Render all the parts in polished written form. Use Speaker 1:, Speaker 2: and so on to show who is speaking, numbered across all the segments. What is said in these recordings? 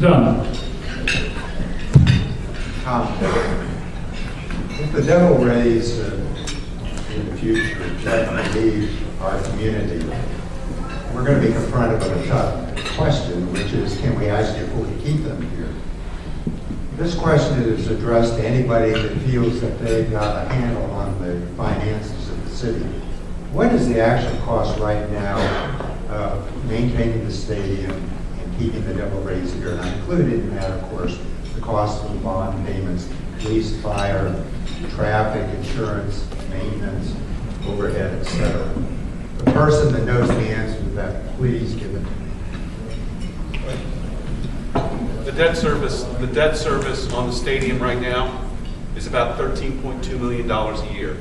Speaker 1: Done.
Speaker 2: If the devil rays in the future that leave our community, we're going to be confronted with a tough question, which is, can we actually afford to keep them here? This question is addressed to anybody that feels that they've got a handle on the finances of the city. What is the actual cost right now of maintaining the stadium and keeping the devil rays here? And I included in that, of course, the cost of the bond payments, police, fire, traffic, insurance, maintenance, overhead, etc. The person that knows the answer to that, please give it to me.
Speaker 3: The debt service on the stadium right now is about $13.2 million a year.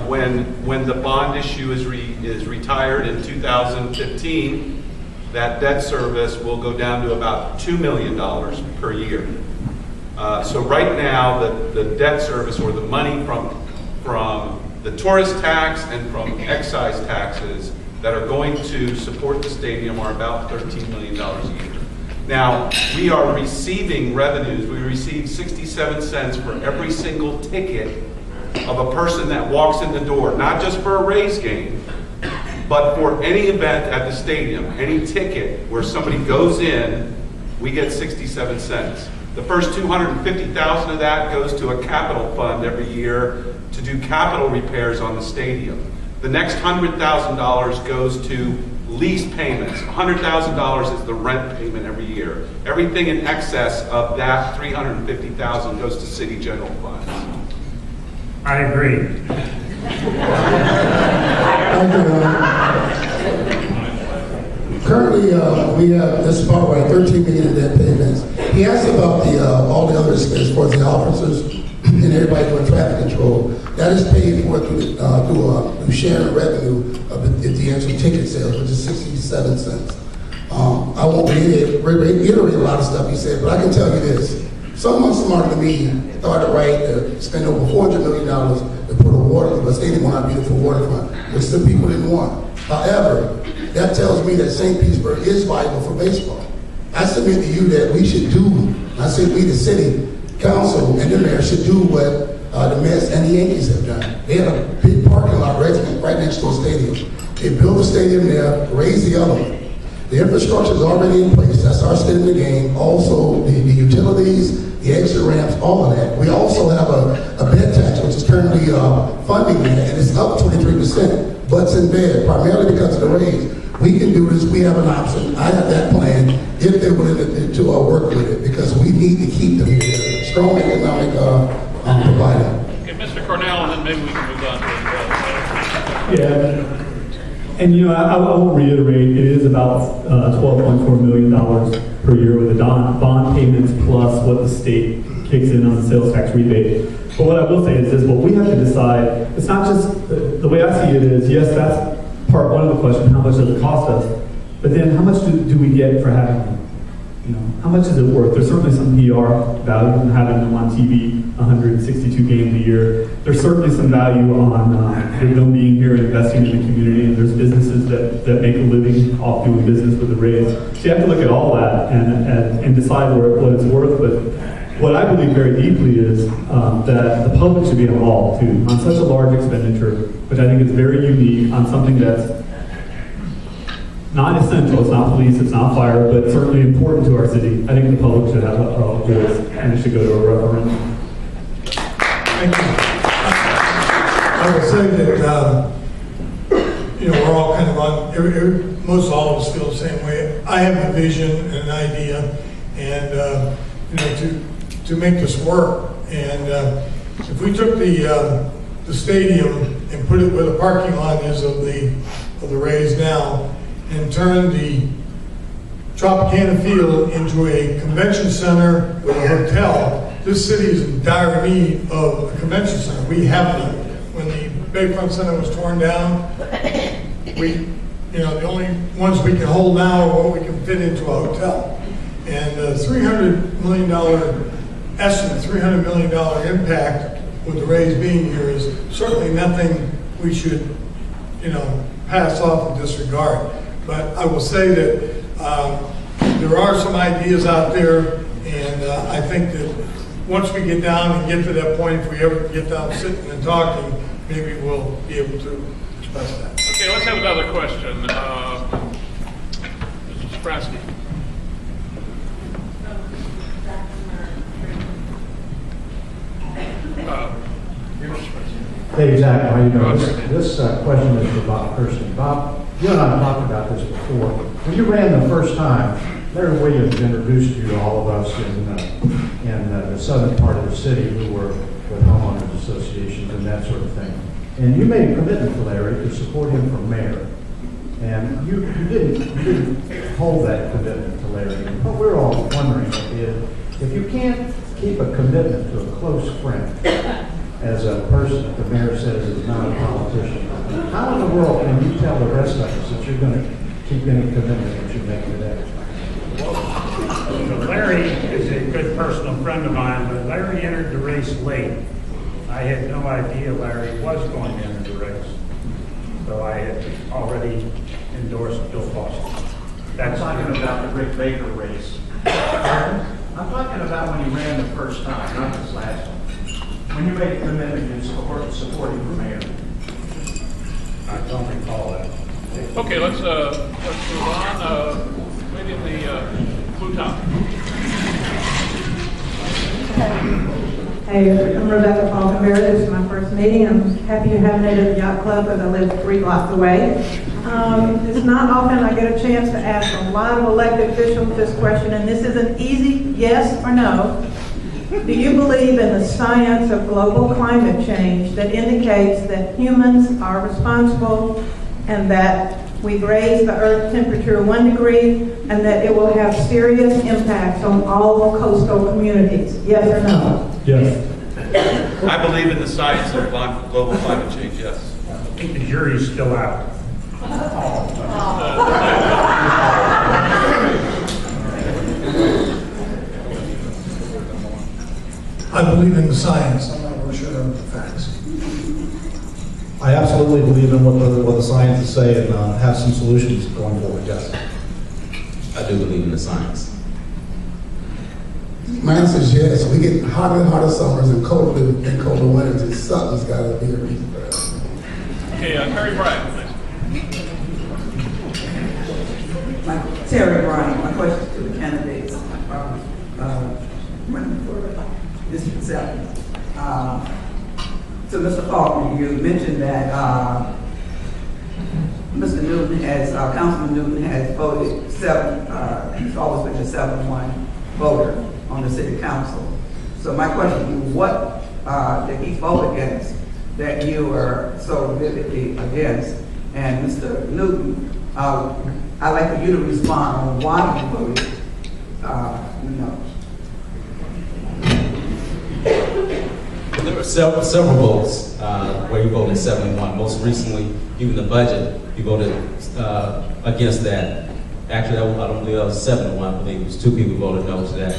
Speaker 3: When the bond issue is retired in 2015, that debt service will go down to about $2 million per year. So right now, the debt service, or the money from the tourist tax and from excise taxes that are going to support the stadium, are about $13 million a year. Now, we are receiving revenues. We receive 67 cents for every single ticket of a person that walks in the door, not just for a Rays game, but for any event at the stadium. Any ticket where somebody goes in, we get 67 cents. The first $250,000 of that goes to a capital fund every year to do capital repairs on the stadium. The next $100,000 goes to lease payments. $100,000 is the rent payment every year. Everything in excess of that $350,000 goes to city general funds.
Speaker 1: I agree.
Speaker 4: Currently, we have, this is about right, 13 million in debt payments. He asked about all the others as far as the officers and everybody doing traffic control. That is paid for through sharing revenue of the actual ticket sales, which is 67 cents. I won't reiterate a lot of stuff he said, but I can tell you this. Someone smarter than me thought it right to spend over $400 million to put a stadium on our beautiful waterfront, which some people didn't want. However, that tells me that St. Petersburg is viable for baseball. I submit to you that we should do, I say we, the city council and the mayor, should do what the Mets and the Yankees have done. They had a big parking lot right next to a stadium. They built a stadium there, raised the other one. The infrastructure is already in place. That's our state of the game. Also, the utilities, the exit ramps, all of that. We also have a bed tax, which is currently funding that, and it's up 23%. Butts in bed, primarily because of the raise. We can do this. We have an option. I have that plan if they're willing to work with it, because we need to keep them here. Strong economic provider.
Speaker 5: Okay, Mr. Cornell, and then maybe we can move on to
Speaker 1: Yeah. And I will reiterate, it is about $12.4 million per year with the bond payments plus what the state kicks in on the sales tax rebate. But what I will say is this: what we have to decide, it's not just, the way I see it is, yes, that's part one of the question, how much does it cost us? But then how much do we get for having them? How much is it worth? There's certainly some PR value in having them on TV 162 games a year. There's certainly some value on them being here and investing in the community, and there's businesses that make a living off doing business with the Rays. So you have to look at all that and decide what it's worth. But what I believe very deeply is that the public should be involved too on such a large expenditure, which I think is very unique, on something that's not essential. It's not police, it's not fire, but certainly important to our city. I think the public should have a voice, and it should go to a referendum.
Speaker 6: Thank you. I would say that we're all kind of on. Most all of us feel the same way. I have a vision and an idea, and to make this work. And if we took the stadium and put it where the parking lot is of the Rays now, and turn the Tropicana Field into a convention center with a hotel, this city is in dire need of a convention center. We have none. When the Bayfront Center was torn down, the only ones we can hold now are what we can fit into a hotel. And the $300 million estimate, $300 million impact with the Rays being here is certainly nothing we should, pass off and disregard. But I will say that there are some ideas out there, and I think that once we get down and get to that point, if we ever get down sitting and talking, maybe we'll be able to express that.
Speaker 5: Okay, let's have another question. Mr. Sprasky.
Speaker 7: Hey, Zach, how you doing?
Speaker 5: Okay.
Speaker 7: This question is for Bob personally. Bob, you and I have talked about this before. When you ran the first time, Larry Williams introduced you to all of us in the southern part of the city who were with homeowners associations and that sort of thing. And you made a commitment to Larry to support him for mayor. And you didn't hold that commitment to Larry. And what we're all wondering is, if you can't keep a commitment to a close friend, as a person that the mayor says is not a politician, how in the world can you tell the rest of us that you're going to keep any commitment that you make today?
Speaker 8: Larry is a good personal friend of mine, but Larry entered the race late. I had no idea Larry was going to enter the race. So I had already endorsed Bill Foster.
Speaker 7: I'm talking about the Rick Baker race. I'm talking about when you ran the first time, not this last one. When you made a commitment to support him for mayor.
Speaker 8: I don't recall that.
Speaker 5: Okay, let's move on. Maybe in the blue top.
Speaker 9: Hey, I'm Rebecca Falkenberry. This is my first meeting. I'm happy you're having it at the yacht club because I live 3 blocks away. It's not often I get a chance to ask a lot of elected officials this question, and this is an easy yes or no. Do you believe in the science of global climate change that indicates that humans are responsible and that we've raised the Earth temperature 1 degree and that it will have serious impacts on all coastal communities? Yes or no?
Speaker 1: Yes.
Speaker 3: I believe in the science of global climate change, yes.
Speaker 8: I think the jury's still out.
Speaker 6: I believe in the science. I'm not really sure of the facts.
Speaker 10: I absolutely believe in what the scientists say and have some solutions going forward, yes.
Speaker 11: I do believe in the science.
Speaker 4: My answer is yes. We get hotter and hotter summers and colder and colder winters, and something's got to be a reason for that.
Speaker 5: Okay, Terry Bryant.
Speaker 12: Terry Bryant, my question to the candidates. Running for District 7. So Mr. Faulkner, you mentioned that Mr. Newton has, Councilman Newton has voted he's always been a 7-1 voter on the city council. So my question to you, what did he vote against that you were so vividly against? And Mr. Newton, I'd like for you to respond on why you voted no.
Speaker 11: There were several votes where you voted 7-1. Most recently, even the budget, you voted against that. Actually, I don't believe that was 7-1. I believe it was 2 people voted no to that.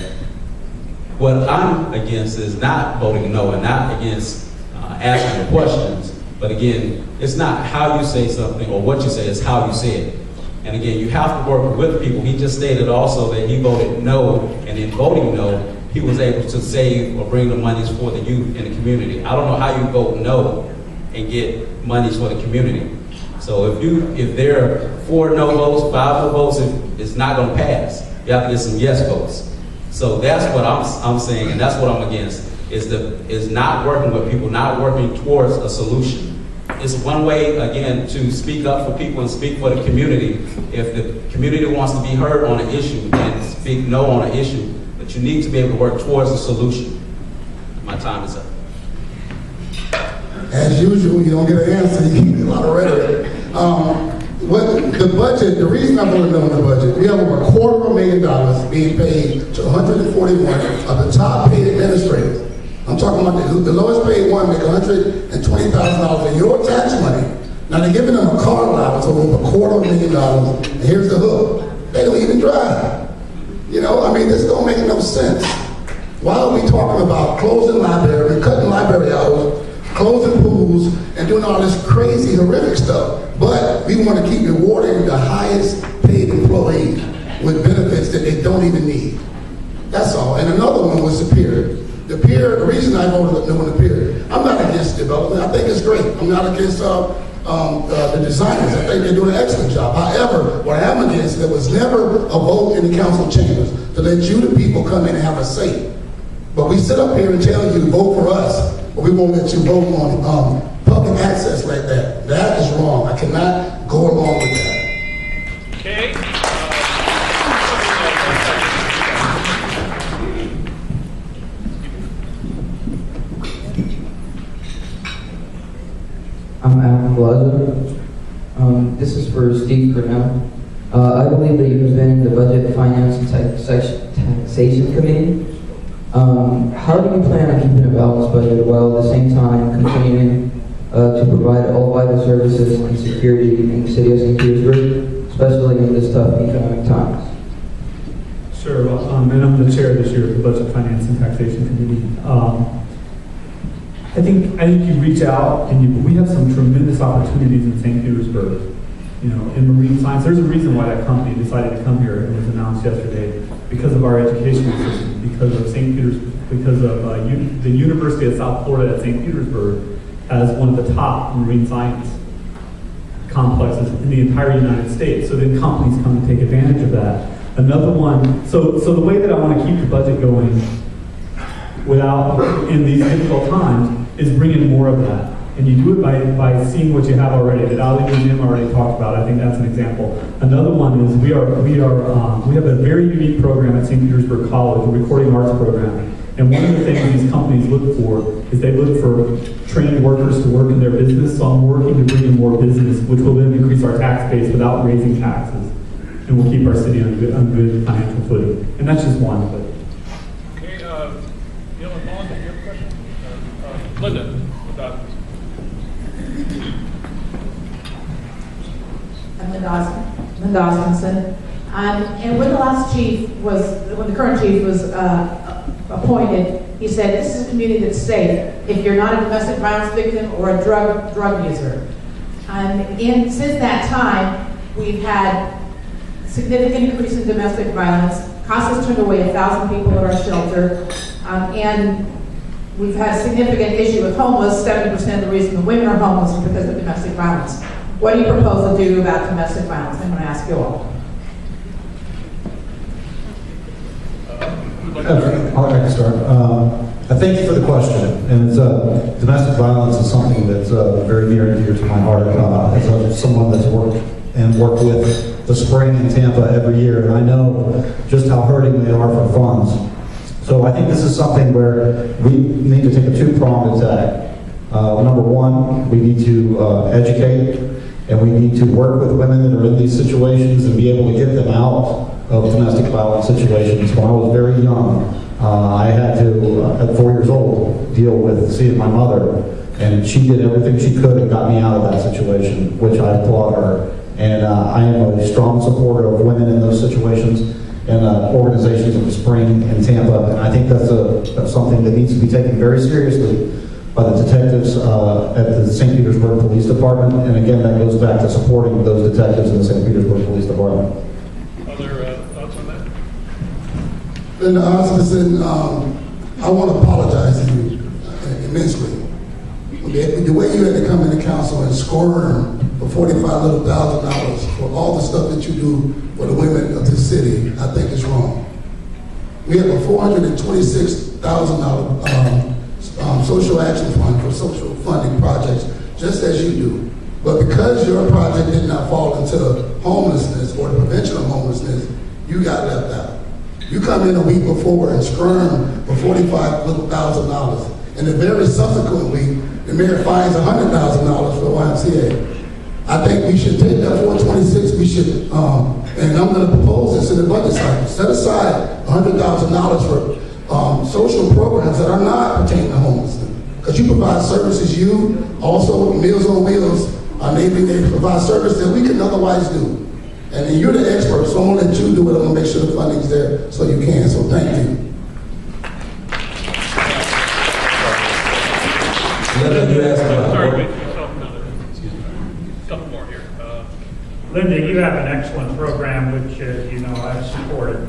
Speaker 11: What I'm against is not voting no and not against asking the questions. But again, it's not how you say something or what you say, it's how you say it. And again, you have to work with people. He just stated also that he voted no, and in voting no, he was able to save or bring the monies for the youth in the community. I don't know how you vote no and get monies for the community. So if there are 4 no votes, 5 no votes, it's not going to pass. You have to get some yes votes. So that's what I'm saying, and that's what I'm against, is not working with people, not working towards a solution. It's one way, again, to speak up for people and speak for the community. If the community wants to be heard on an issue, then speak no on an issue. But you need to be able to work towards a solution. My time is up.
Speaker 4: As usual, you don't get an answer, you keep a lot of rhetoric. The budget, the reason I voted no on the budget, we have over $250,000 being paid to 141 of the top paid administrators. I'm talking about the lowest paid one make $120,000 of your tax money. Now they're giving them a car allowance of over $250,000, and here's the hook. They don't even drive. You know, I mean, this don't make no sense. Why are we talking about closing library, cutting library hours, closing pools, and doing all this crazy, horrific stuff? But we want to keep rewarding the highest paid employees with benefits that they don't even need. That's all. And another one was the pier. The pier, the reason I voted no on the pier, I'm not against development. I think it's great. I'm not against the designers. I think they do an excellent job. However, what I am against, there was never a vote in the council chambers to let you, the people, come in and have a say. But we sit up here and tell you, vote for us, but we won't let you vote on public access like that. That is wrong. I cannot go along with that.
Speaker 5: Okay.
Speaker 13: I'm Alan Glazer. This is for Steve Cornell. I believe that you've been in the Budget, Finance, and Taxation Committee. How do you plan on keeping a balanced budget while at the same time continuing to provide all vital services and security in the city of St. Petersburg, especially in this tough economic times?
Speaker 1: Sure, and I'm the chair this year of the Budget, Finance, and Taxation Committee. I think you reach out, and we have some tremendous opportunities in St. Petersburg. You know, in marine science, there's a reason why that company decided to come here. It was announced yesterday because of our educational system, because of St. Petersburg, because of the University of South Florida at St. Petersburg has one of the top marine science complexes in the entire United States. So then companies come to take advantage of that. Another one. So the way that I want to keep the budget going in these difficult times is bringing more of that. And you do it by seeing what you have already, that Ali and Jim already talked about. I think that's an example. Another one is we have a very unique program at St. Petersburg College, a recording arts program. And one of the things these companies look for is they look for trained workers to work in their business. So I'm working to bring in more business, which will then increase our tax base without raising taxes. And we'll keep our city on good financial footing. And that's just one. But.
Speaker 5: Okay, Neil and Vaughn, do you have a question? Linda, about
Speaker 14: I'm Linda Osmondson. And when the current chief was appointed, he said, this is a community that's safe if you're not a domestic violence victim or a drug user. And since that time, we've had significant increase in domestic violence. CASA's turned away 1,000 people at our shelter. And we've had a significant issue with homeless. 70% of the reason the women are homeless is because of domestic violence. What do you propose to do about domestic violence? I'm going to ask you all.
Speaker 10: I'll like to start. I thank you for the question. And it's, domestic violence is something that's very near and dear to my heart. As someone that's worked with the spring in Tampa every year, and I know just how hurting they are for funds. So I think this is something where we need to take a two-pronged attack. Number one, we need to educate, and we need to work with women that are in these situations and be able to get them out of domestic violence situations. When I was very young, I had to, at 4 years old, deal with seeing my mother, and she did everything she could and got me out of that situation, which I applaud her. And I am a strong supporter of women in those situations and organizations of the spring in Tampa, and I think that's something that needs to be taken very seriously by the detectives at the St. Petersburg Police Department, and again, that goes back to supporting those detectives in the St. Petersburg Police Department.
Speaker 5: Other thoughts on that?
Speaker 4: Linda Osmondson, I want to apologize to you immensely. The way you had to come into council and squirm for $45,000 for all the stuff that you do for the women of this city, I think is wrong. We have a $426,000 social action fund for social funding projects, just as you do. But because your project did not fall into homelessness or the prevention of homelessness, you got left out. You come in a week before and squirm for $45,000. And the very subsequent week, the mayor fines $100,000 for YMCA. I think we should take that 426, we should, and I'm going to propose this in the budget cycle, set aside $100,000 for social programs that are not pertaining to homelessness. Because you provide services, you also, Meals on Wheels, our neighboring neighbors provide services that we couldn't otherwise do. And then you're the expert, so I'm going to let you do it. I'm going to make sure the funding's there so you can. So thank you.
Speaker 5: Sorry, wait. Couple more here.
Speaker 8: Linda, you have an excellent program which, I've supported.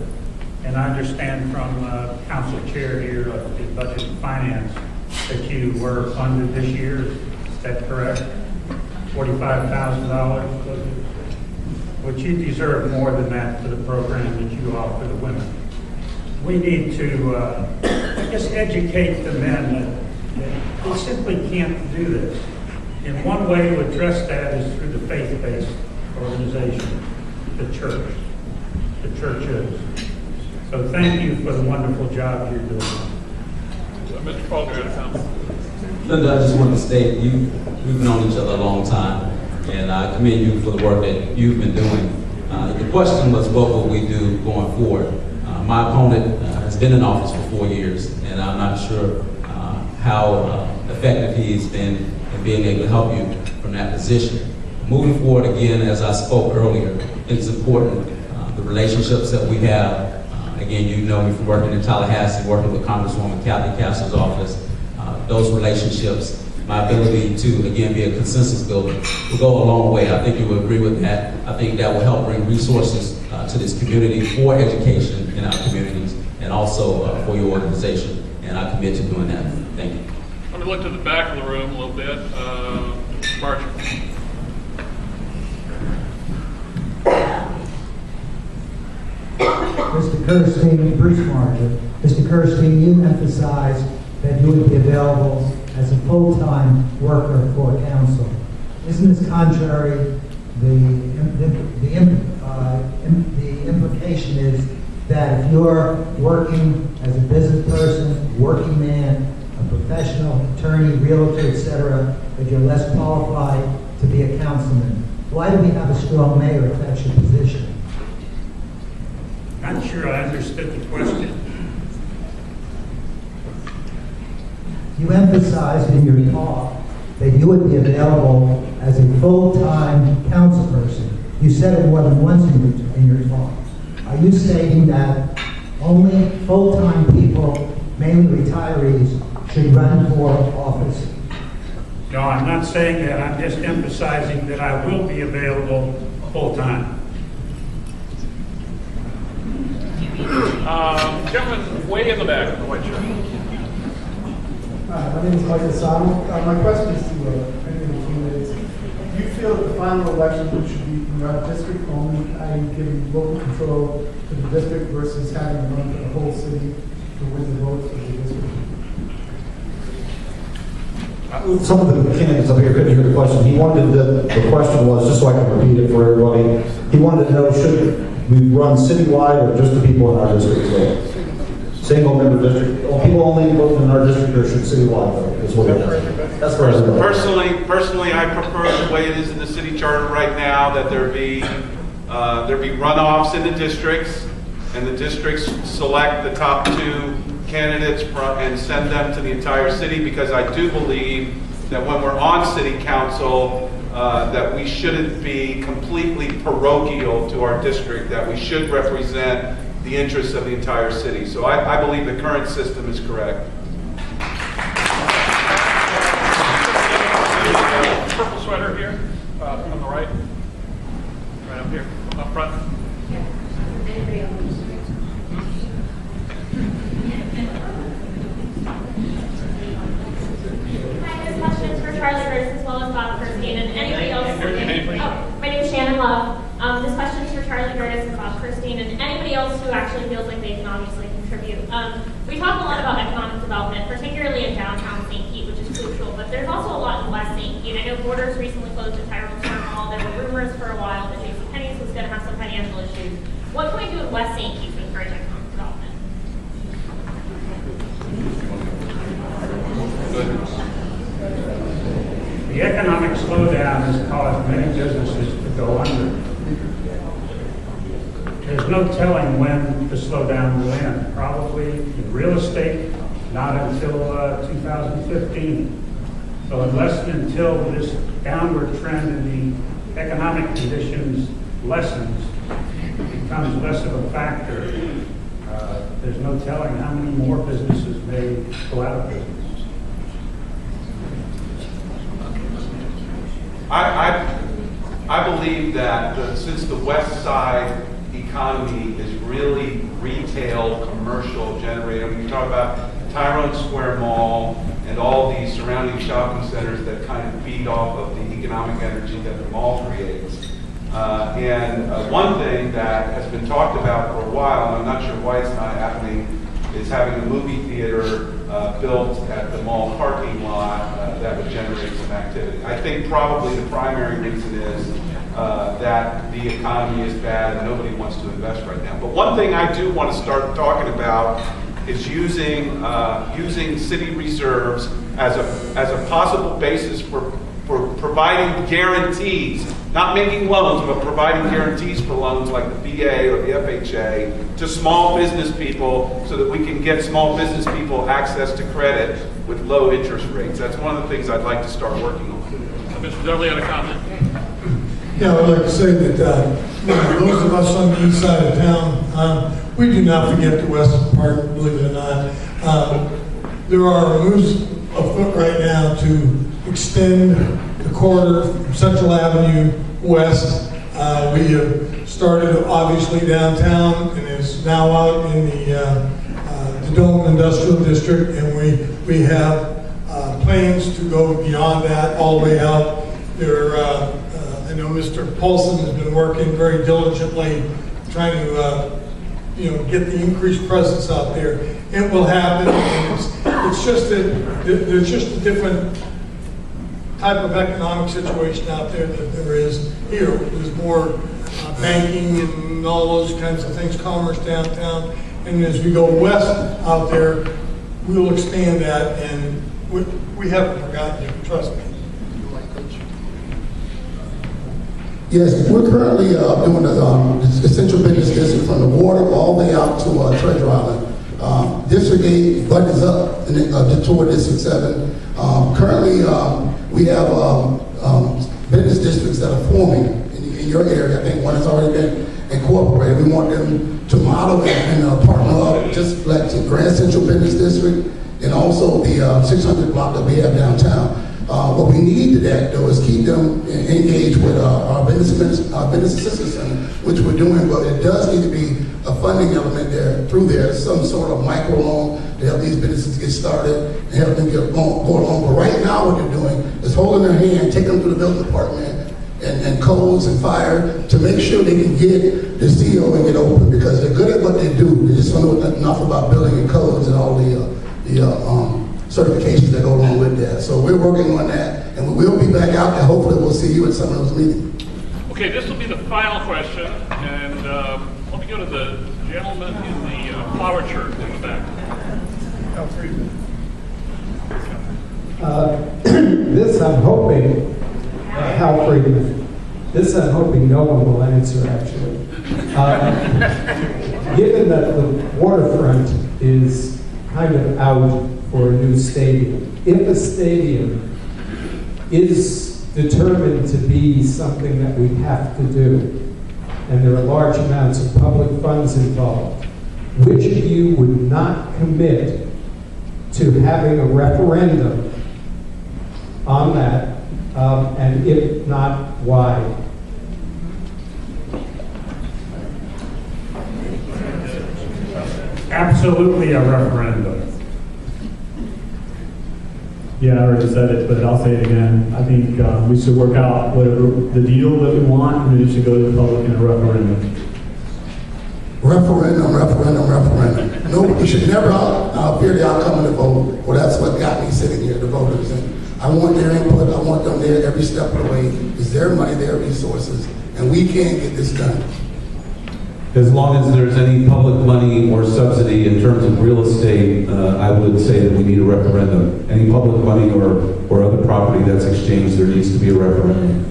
Speaker 8: And I understand from Council Chair here of the Budget and Finance that you were funded this year. Is that correct? $45,000? Which you deserve more than that for the program that you offer the women. We need to just educate the men that they simply can't do this. And one way to address that is through the faith-based organization, the church, the churches. So thank you for the wonderful job you're doing.
Speaker 5: Mr. Falk, you got a comment?
Speaker 11: Linda, I just want to state we've known each other a long time, and I commend you for the work that you've been doing. The question was, what will we do going forward? My opponent has been in office for 4 years, and I'm not sure how effective he's been in being able to help you from that position. Moving forward, again, as I spoke earlier, it's important, the relationships that we have. Again, you know me from working in Tallahassee, working with Congresswoman Kathy Castle's office. Those relationships, my ability to, again, be a consensus builder will go a long way. I think you will agree with that. I think that will help bring resources to this community for education in our communities and also for your organization. And I commit to doing that. Thank you.
Speaker 5: Let me look to the back of the room a little bit. Marcia.
Speaker 15: Mr. Kirstein, Bruce Martin. Mr. Kirstein, you emphasized that you would be available as a full-time worker for council. Isn't this contrary? The implication is that if you're working as a business person, working man, a professional, attorney, realtor, etc., that you're less qualified to be a councilman. Why do we have a strong mayor if that's your position?
Speaker 8: Not sure I understood the question.
Speaker 15: You emphasized in your talk that you would be available as a full-time council person. You said it more than once in your talk. Are you stating that only full-time people, mainly retirees, should run for office?
Speaker 8: No, I'm not saying that. I'm just emphasizing that I will be available full-time.
Speaker 5: Gentleman way in the back of the white shirt.
Speaker 16: Hi, my name is Michael Sano. My question is to any of the candidates. Do you feel that the final election should be in our district only, i.e. giving local control to the district versus having to run for the whole city to win the votes of the district?
Speaker 10: Some of the candidates up here couldn't hear the question. He wanted the question was, just so I can repeat it for everybody, he wanted to know, should we run citywide or just the people in our district vote? Single member district, people only vote in our district, or should citywide vote? Is what it is. That's for everybody.
Speaker 3: Personally, I prefer the way it is in the city charter right now, that there be runoffs in the districts, and the districts select the top 2 candidates and send them to the entire city, because I do believe that when we're on city council, that we shouldn't be completely parochial to our district, that we should represent the interests of the entire city. So I believe the current system is correct.
Speaker 5: Purple sweater here, on the right. Right up here, up front.
Speaker 17: Charlie Rose as well as Bob Kirstein and anybody else. My name is Shannon Love. This question is for Charlie Curtis and Bob Kirstein and anybody else who actually feels like they can obviously contribute. We talk a lot about economic development, particularly in downtown St. Pete, which is crucial, but there's also a lot in West St. Pete. I know Borders recently closed at Tyrone Square Mall. There were rumors for a while that JCPenney's was going to have some financial issues. What can we do in West St. Pete to encourage economic development?
Speaker 8: The economic slowdown has caused many businesses to go under. There's no telling when the slowdown will end. Probably in real estate, not until 2015. So unless and until this downward trend in the economic conditions lessens, becomes less of a factor, there's no telling how many more businesses may go out of business.
Speaker 3: I believe that since the West Side economy is really retail, commercial generated. When you talk about Tyrone Square Mall and all these surrounding shopping centers that kind of feed off of the economic energy that the mall creates. One thing that has been talked about for a while, and I'm not sure why it's not happening, is having a movie theater built at the mall parking lot that would generate some activity. I think probably the primary reason is that the economy is bad and nobody wants to invest right now. But one thing I do want to start talking about is using city reserves as a possible basis for providing guarantees, not making loans, but providing guarantees for loans like the VA or the FHA to small business people so that we can get small business people access to credit with low interest rates. That's one of the things I'd like to start working on.
Speaker 5: Mr. Dudley had a comment.
Speaker 6: Yeah, I'd like to say that those of us on the east side of town, we do not forget the western part, believe it or not. There are moves afoot right now to extend the corridor from Central Avenue west. We have started obviously downtown and is now out in the Dome Industrial District, and we have plans to go beyond that all the way out. I know Mr. Paulson has been working very diligently trying to get the increased presence out there. It will happen. And it's just that there's just a different type of economic situation out there than there is here. There's more banking and all those kinds of things, commerce downtown. And as we go west out there, we will expand that, and we haven't forgotten you, trust me.
Speaker 4: Yes, we're currently doing the central business district from the water all the way out to Treasure Island. District 8 budgets up toward District 7. Currently, we have business districts that are forming in your area. I think one has already been incorporated. We want them to model and partner up, just like the Grand Central Business District and also the 600 block that we have downtown. What we need to that, though, is keep them engaged with our business assistance center, which we're doing, but it does need to be a funding element there, through there, some sort of micro loan to help these businesses get started and help them go along. But right now what they're doing is holding their hand, taking them to the building department and codes and fire to make sure they can get the CO and get open, because they're good at what they do. They just don't know enough about building and codes and all the certifications that go along with that. So we're working on that, and we will be back out there. Hopefully we'll see you at some of those meetings.
Speaker 5: Okay, this will be the final question, and let me go to the gentleman in the flower shirt in the back.
Speaker 18: This I'm hoping, Hal Friedman, this I'm hoping no one will answer actually. Given that the waterfront is kind of out for a new stadium, if a stadium is determined to be something that we have to do, and there are large amounts of public funds involved, which of you would not commit to having a referendum on that, and if not, why?
Speaker 8: Absolutely a referendum.
Speaker 1: Yeah, I already said it, but I'll say it again. I think we should work out whatever the deal that we want, and it should go to the public in a referendum.
Speaker 4: Referendum. No, we should never fear the outcome of the vote. Well, that's what got me sitting here, the voters. And I want their input. I want them there every step of the way. It's their money, their resources, and we can get this done.
Speaker 10: As long as there's any public money or subsidy in terms of real estate, I would say that we need a referendum. Any public money or other property that's exchanged, there needs to be a referendum.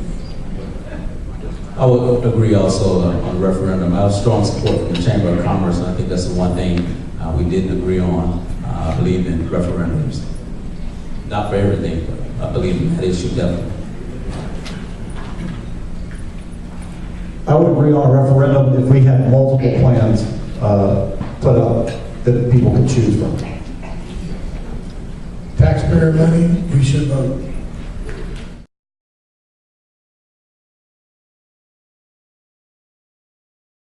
Speaker 11: I would agree also on referendum. I have strong support from the Chamber of Commerce, and I think that's the one thing we didn't agree on. I believe in referendums. Not for everything, but I believe in that issue definitely.
Speaker 10: I would agree on a referendum if we had multiple plans put up that people could choose from.
Speaker 6: Taxpayer money, we should vote.